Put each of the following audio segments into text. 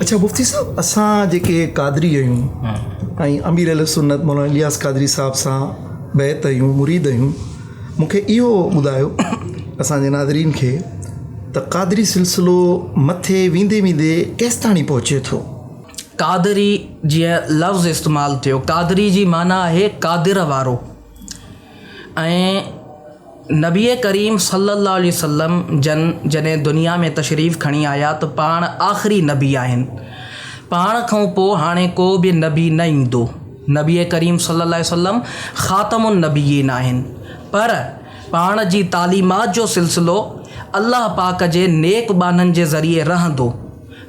अच्छा मुफ्ती साहब, असां जेके कादरी आहियूं ऐं अमीर अहले सुन्नत मौलाना इलियास कादरी साहब सां बैत आहियूं, मुरीद आहियूं, मूंखे इहो ॿुधायो असांजे नाज़रीन खे त कादरी सिलसिलो मथे वेंदे वेंदे केसि ताणी पहुचे थो? कादरी जीअं लफ़्ज़ इस्तेमालु थियो, कादरी जी माना आहे कादिर वारो। ऐं नबी करीम सल्लल्लाहु अलैहि वसल्लम जॾहिं दुनिया में तशरीफ़ खणी आया त पाण आख़िरी नबी आहिनि। पाण खां पोइ हाणे को बि नबी न ईंदो। नबी करीम सल्लल्लाहु अलैहि वसल्लम ख़ातमुन नबीयीन आहिनि। पर पाण जी तालीमात जो सिलसिलो अल्लाह पाक जे नेक बाननि जे ज़रिए रहंदो।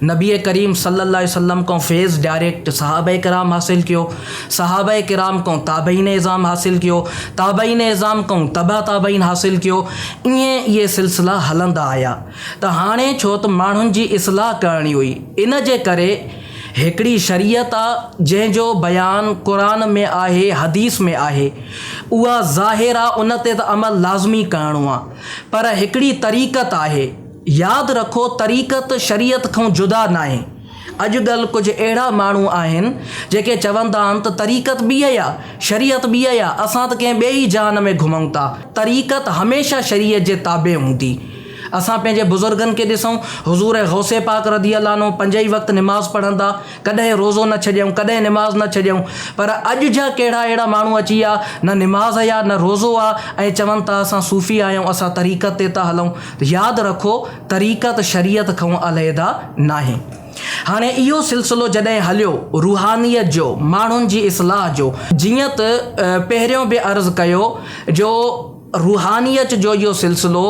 नबी करीम सल्लल्लाहु अलैहि वसल्लम को फैज़ डायरेक्ट सहाबा किराम हासिल कियो, सहाबा किराम को ताबईन इज़ाम हासिल कियो, ताबईन इज़ाम को तबा ताबईन हासिल कियो। ईअं इहे सिलसिला हलंदा आया। त हाणे छो त माण्हुनि जी इस्लाह करणी हुई, इन जे करे हिकिड़ी शरीयत आहे जंहिंजो बयानु क़ुरान में आहे, हदीस में आहे, उहा ज़ाहिर आहे, उन ते त अमल लाज़मी करिणो आहे। पर हिकिड़ी तरीक़त आहे, यादि रखो तरीक़त शरीयत खां जुदा न आहे। अॼुकल्ह कुझु अहिड़ा माण्हू आहिनि जेके चवंदा आहिनि त तरीक़त ॿी आहे, शरीयत ॿी आहे, असां त कंहिं ॿिए ई जान में घुमूं था। तरीक़त हमेशह शरीयत जे ताबे हूंदी। असां पंहिंजे बुज़ुर्गनि खे ॾिसूं, हुज़ूर गौसे पाक रज़ी अल्लाह अन्हु 5 ई वक़्त निमाज़ पढ़ंदा, कॾहिं रोज़ो न छॾियऊं, कॾहिं निमाज़ न छॾियऊं। पर अॼु जा कहिड़ा अहिड़ा माण्हू अची विया, न निमाज़ आहे न रोज़ो आहे, ऐं चवनि था असां सूफ़ी आहियूं, असां तरीक़त ते था हलूं। यादि रखो तरीक़त शरीयत खां अलहदा न आहे। हाणे इहो सिलसिलो जॾहिं हलियो रूहानियत जो, माण्हुनि जी इस्लाह जो, जीअं त पहिरियों बि अर्ज़ु कयो जो रूहानियत जो इहो सिलसिलो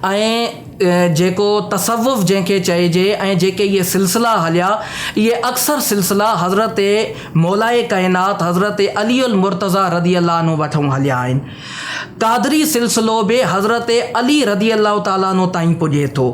ऐं जेको तसव्वुफ़ जंहिंखे चइजे ऐं जेके इहे सिलसिला हलिया, इहे अक्सर सिलसिला हज़रत मौलाए काइनात हज़रत अली उल मुर्तज़ा रज़ी अल्लाह अन्हु वठूं हलिया आहिनि। कादरी सिलसिलो बि हज़रत अली रज़ी अल्लाह ताला अन्हु ताईं पुॼे थो।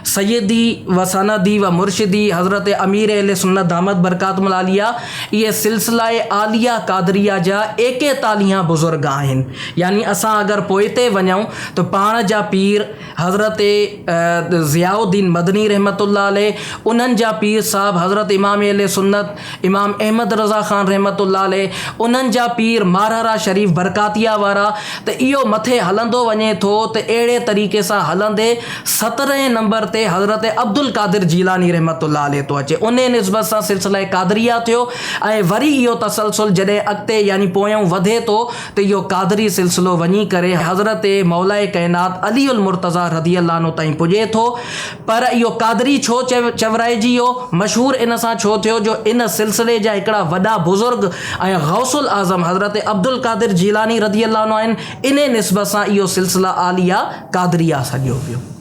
सैयदी व सनदी व मुर्शिदी हज़रत अमीर अहले सुन्नत दामत बरकातुहुल आलिया, इहे सिलसिला आलिया कादरिया जा 41 बुज़ुर्ग आहिनि। यानी असां अगरि पोइ ते वञूं त पाण जा पीर हज़रत ज़ियाउद्दीन मदनी रहमतुल्लाह अलैह, उन्हनि जा पीर साहब हज़रत इमाम अहले सुन्नत इमाम अहमद रज़ा ख़ान रहमतुल्लाह अलैह, उन्हनि जा पीर मारहरा शरीफ बरकातिया वारा। त इहो मथे हलंदो वञे थो त अहिड़े तरीक़े सां हलंदे 17 नंबर ते हज़रत अब्दुल कादिर जीलानी रहमतुल्लाह अलैह थो अचे। उन निस्बत सां सिलसिला कादरिया थियो। ऐं वरी इहो तसलसल जॾहिं अॻिते यानी पोयों वधे थो त इहो कादरी सिलसिलो वञी करे हज़रत मौलाए काइनात अली उल मुर्तज़ा रज़ी अल्लाह अन्हु ताईं पुॼे थो। पर इहो कादरी छो चवराइजी वियो, मशहूरु इन सां छो थियो जो इन सिलसिले जा हिकिड़ा वॾा बुज़ुर्ग ऐं गौसुल आज़म हज़रत अब्दुल कादिर जीलानी रज़ी अल्लाह अन्हु आहिनि। इन निस्बत सां इहो सिलसिला आलिया कादरिया सॼो वियो।